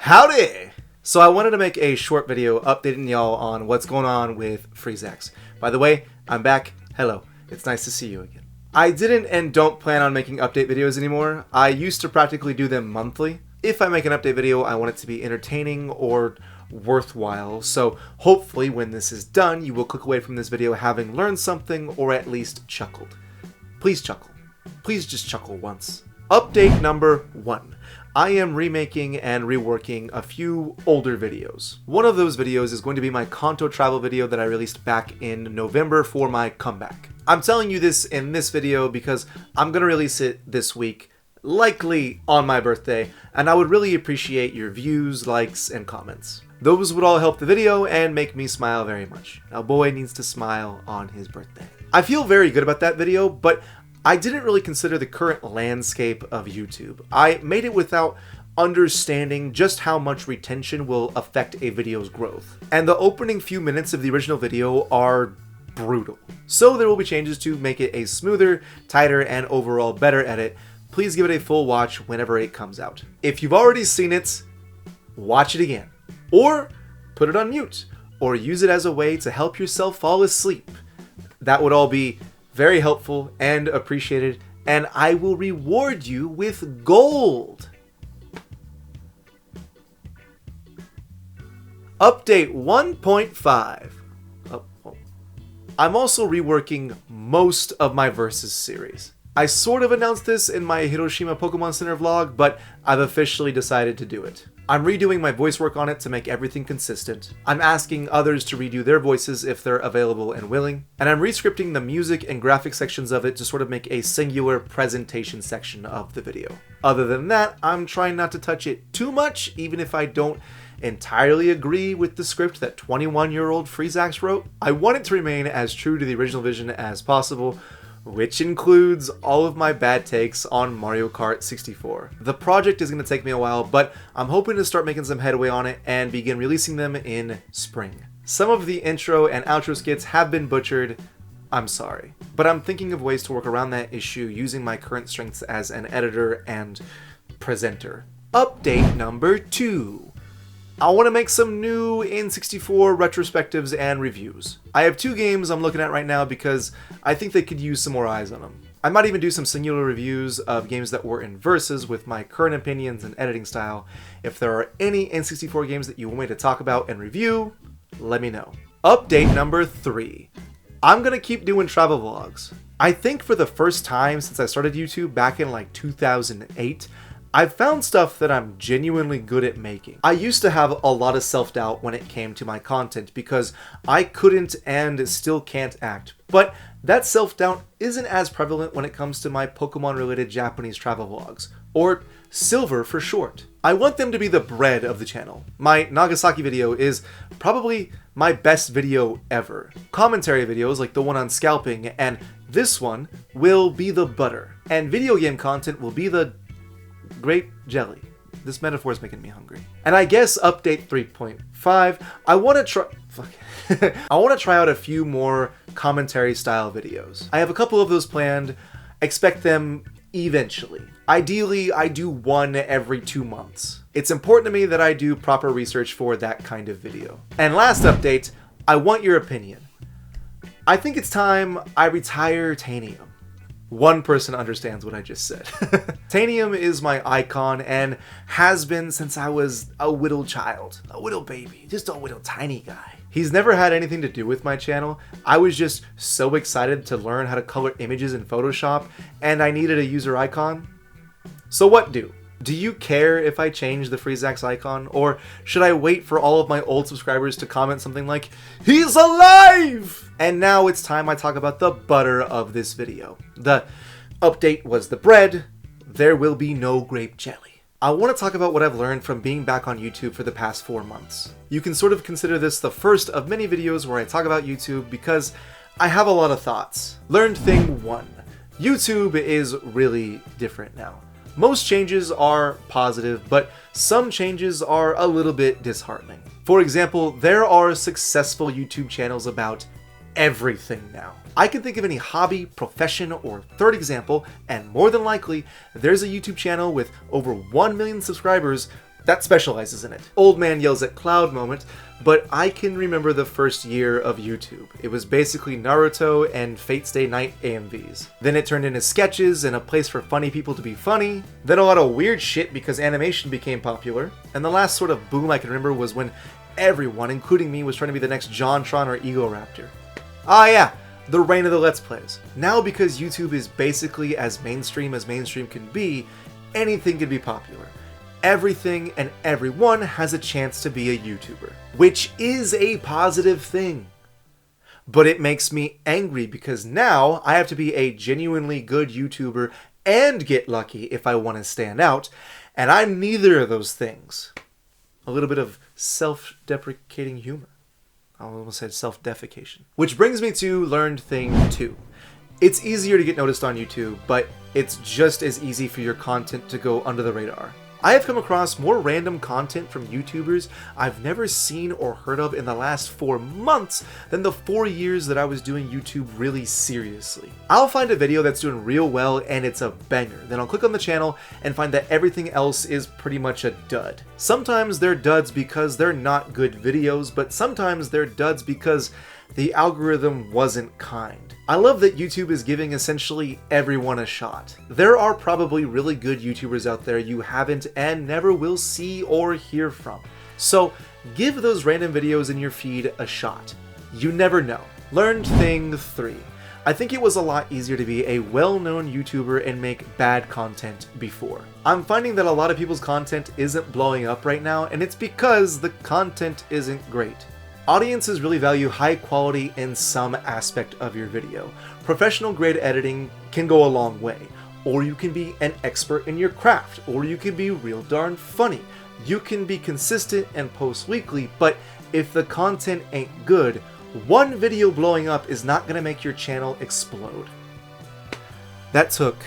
Howdy! So I wanted to make a short video updating y'all on what's going on with FreeZax. By the way, I'm back. Hello. It's nice to see you again. I didn't and don't plan on making update videos anymore. I used to practically do them monthly. If I make an update video, I want it to be entertaining or worthwhile. So hopefully when this is done, you will click away from this video having learned something or at least chuckled. Please chuckle. Please just chuckle once. Update number 1. I am remaking and reworking a few older videos. One of those videos is going to be my Kanto travel video that I released back in November for my comeback. I'm telling you this in this video because I'm going to release it this week, likely on my birthday, and I would really appreciate your views, likes, and comments. Those would all help the video and make me smile very much. Now, boy needs to smile on his birthday. I feel very good about that video, but I didn't really consider the current landscape of YouTube. I made it without understanding just how much retention will affect a video's growth. And the opening few minutes of the original video are brutal. So there will be changes to make it a smoother, tighter, and overall better edit. Please give it a full watch whenever it comes out. If you've already seen it, watch it again. Or put it on mute. Or use it as a way to help yourself fall asleep. That would all be very helpful and appreciated, and I will reward you with gold. Update 1.5. I'm also reworking most of my Versus series. I sort of announced this in my Hiroshima Pokemon Center vlog, but I've officially decided to do it. I'm redoing my voice work on it to make everything consistent. I'm asking others to redo their voices if they're available and willing. And I'm rescripting the music and graphic sections of it to sort of make a singular presentation section of the video. Other than that, I'm trying not to touch it too much, even if I don't entirely agree with the script that 21-year-old FreeZax wrote. I want it to remain as true to the original vision as possible, which includes all of my bad takes on Mario Kart 64. The project is going to take me a while, but I'm hoping to start making some headway on it and begin releasing them in spring. Some of the intro and outro skits have been butchered. I'm sorry. But I'm thinking of ways to work around that issue using my current strengths as an editor and presenter. Update number 2. I want to make some new N64 retrospectives and reviews. I have 2 games I'm looking at right now because I think they could use some more eyes on them. I might even do some singular reviews of games that were in Versus with my current opinions and editing style. If there are any N64 games that you want me to talk about and review, let me know. Update number 3. I'm going to keep doing travel vlogs. I think for the first time since I started YouTube back in like 2008, I've found stuff that I'm genuinely good at making. I used to have a lot of self-doubt when it came to my content because I couldn't and still can't act. But that self-doubt isn't as prevalent when it comes to my Pokemon-related Japanese travel vlogs, or Silver for short. I want them to be the bread of the channel. My Nagasaki video is probably my best video ever. Commentary videos like the one on scalping and this one will be the butter. And video game content will be the grape jelly. This metaphor is making me hungry. And I guess update 3.5, I want to try out a few more commentary style videos. I have a couple of those planned. Expect them eventually. Ideally, I do one every 2 months. It's important to me that I do proper research for that kind of video. And last update, I want your opinion. I think it's time I retire Tanium. One person understands what I just said. Tanium is my icon and has been since I was a little child, a little baby, just a little tiny guy. He's never had anything to do with my channel. I was just so excited to learn how to color images in Photoshop and I needed a user icon. So what do? Do you care if I change the FreeZax icon? Or should I wait for all of my old subscribers to comment something like, "He's alive!" And now it's time I talk about the butter of this video. The update was the bread. There will be no grape jelly. I want to talk about what I've learned from being back on YouTube for the past 4 months. You can sort of consider this the first of many videos where I talk about YouTube because I have a lot of thoughts. Learned thing 1. YouTube is really different now. Most changes are positive, but some changes are a little bit disheartening. For example, there are successful YouTube channels about everything now. I can think of any hobby, profession, or third example, and more than likely, there's a YouTube channel with over 1 million subscribers that specializes in it. Old man yells at cloud moment, but I can remember the first year of YouTube. It was basically Naruto and Fate Stay Night AMVs. Then it turned into sketches and a place for funny people to be funny. Then a lot of weird shit because animation became popular. And the last sort of boom I can remember was when everyone, including me, was trying to be the next JonTron or Egoraptor. Ah yeah, the reign of the Let's Plays. Now because YouTube is basically as mainstream can be, anything can be popular. Everything and everyone has a chance to be a YouTuber, which is a positive thing. But it makes me angry because now I have to be a genuinely good YouTuber and get lucky if I want to stand out, and I'm neither of those things. A little bit of self-deprecating humor. I almost said self-defecation. Which brings me to learned thing 2. It's easier to get noticed on YouTube, but it's just as easy for your content to go under the radar. I have come across more random content from YouTubers I've never seen or heard of in the last 4 months than the 4 years that I was doing YouTube really seriously. I'll find a video that's doing real well and it's a banger, then I'll click on the channel and find that everything else is pretty much a dud. Sometimes they're duds because they're not good videos, but sometimes they're duds because the algorithm wasn't kind. I love that YouTube is giving essentially everyone a shot. There are probably really good YouTubers out there you haven't and never will see or hear from. So give those random videos in your feed a shot. You never know. Learned thing 3. I think it was a lot easier to be a well-known YouTuber and make bad content before. I'm finding that a lot of people's content isn't blowing up right now, and it's because the content isn't great. Audiences really value high quality in some aspect of your video. Professional grade editing can go a long way, or you can be an expert in your craft, or you can be real darn funny. You can be consistent and post weekly, but if the content ain't good, one video blowing up is not gonna make your channel explode. That took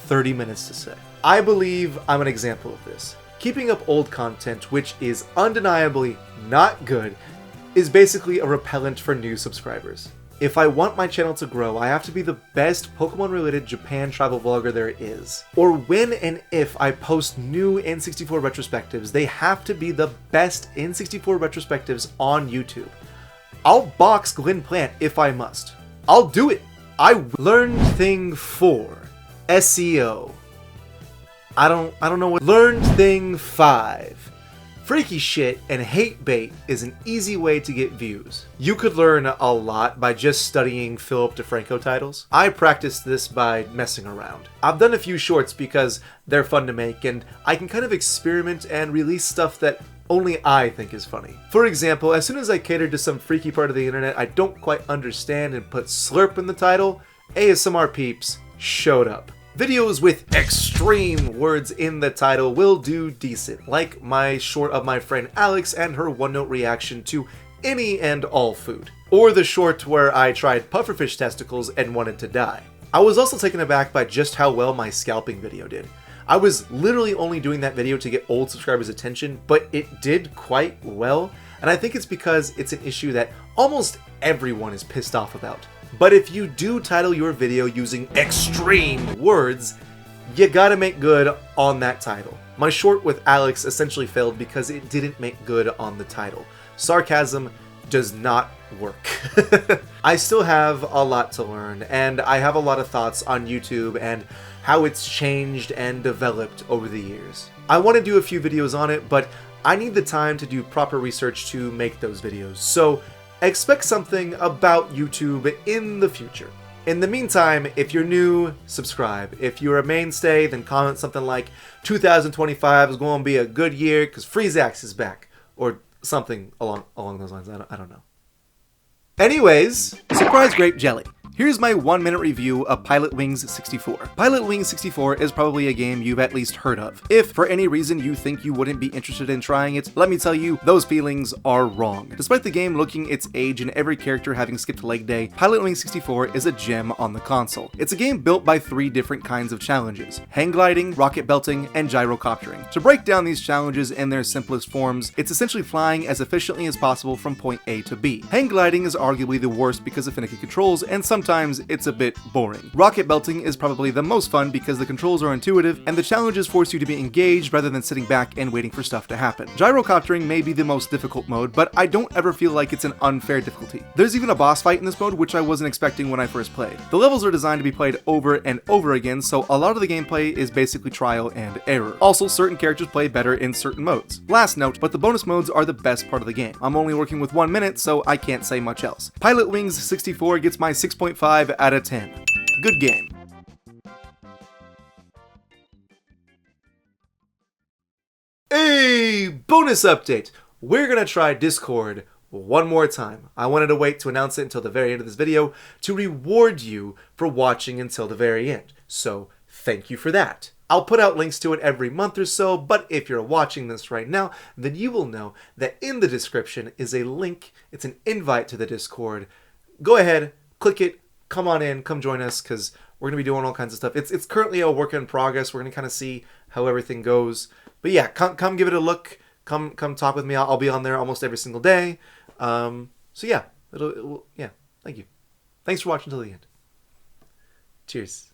30 minutes to say. I believe I'm an example of this. Keeping up old content, which is undeniably not good, is basically a repellent for new subscribers. If I want my channel to grow, I have to be the best Pokemon-related Japan travel vlogger there is. Or when and if I post new N64 retrospectives, they have to be the best N64 retrospectives on YouTube. I'll box Glenn Plant if I must. I'll do it. I learned thing 4. SEO. I don't know what. Learned thing 5. Freaky shit and hate bait is an easy way to get views. You could learn a lot by just studying Philip DeFranco titles. I practiced this by messing around. I've done a few shorts because they're fun to make and I can kind of experiment and release stuff that only I think is funny. For example, as soon as I catered to some freaky part of the internet I don't quite understand and put slurp in the title, ASMR peeps showed up. Videos with extreme words in the title will do decent, like my short of my friend Alex and her one-note reaction to any and all food. Or the short where I tried pufferfish testicles and wanted to die. I was also taken aback by just how well my scalping video did. I was literally only doing that video to get old subscribers' attention, but it did quite well, and I think it's because it's an issue that almost everyone is pissed off about. But if you do title your video using extreme words, you gotta make good on that title. My short with Alex essentially failed because it didn't make good on the title. Sarcasm does not work. I still have a lot to learn, and I have a lot of thoughts on YouTube and how it's changed and developed over the years. I want to do a few videos on it, but I need the time to do proper research to make those videos. So expect something about YouTube in the future. In the meantime, if you're new, subscribe. If you're a mainstay, then comment something like 2025 is going to be a good year because Freezax is back. Or something along those lines. I don't know. Anyways, surprise grape jelly. Here's my 1-minute review of Pilot Wings 64. Pilot Wings 64 is probably a game you've at least heard of. If for any reason you think you wouldn't be interested in trying it, let me tell you, those feelings are wrong. Despite the game looking its age and every character having skipped leg day, Pilot Wings 64 is a gem on the console. It's a game built by 3 different kinds of challenges: hang gliding, rocket belting, and gyrocoptering. To break down these challenges in their simplest forms, it's essentially flying as efficiently as possible from point A to B. Hang gliding is arguably the worst because of finicky controls and some sometimes it's a bit boring. Rocket belting is probably the most fun because the controls are intuitive and the challenges force you to be engaged rather than sitting back and waiting for stuff to happen. Gyrocoptering may be the most difficult mode, but I don't ever feel like it's an unfair difficulty. There's even a boss fight in this mode, which I wasn't expecting when I first played. The levels are designed to be played over and over again, so a lot of the gameplay is basically trial and error. Also, certain characters play better in certain modes. Last note, but the bonus modes are the best part of the game. I'm only working with 1 minute, so I can't say much else. Pilot Wings 64 gets my 6.5 out of 10. Good game. Hey, bonus update. We're gonna try Discord one more time. I wanted to wait to announce it until the very end of this video to reward you for watching until the very end. So thank you for that. I'll put out links to it every month or so, but if you're watching this right now, then you will know that in the description is a link. It's an invite to the Discord. Go ahead, click it, come on in, come join us, because we're going to be doing all kinds of stuff. It's currently a work in progress. We're going to kind of see how everything goes. But yeah, come give it a look. Come talk with me. I'll be on there almost every single day. So yeah, yeah, thank you. Thanks for watching till the end. Cheers.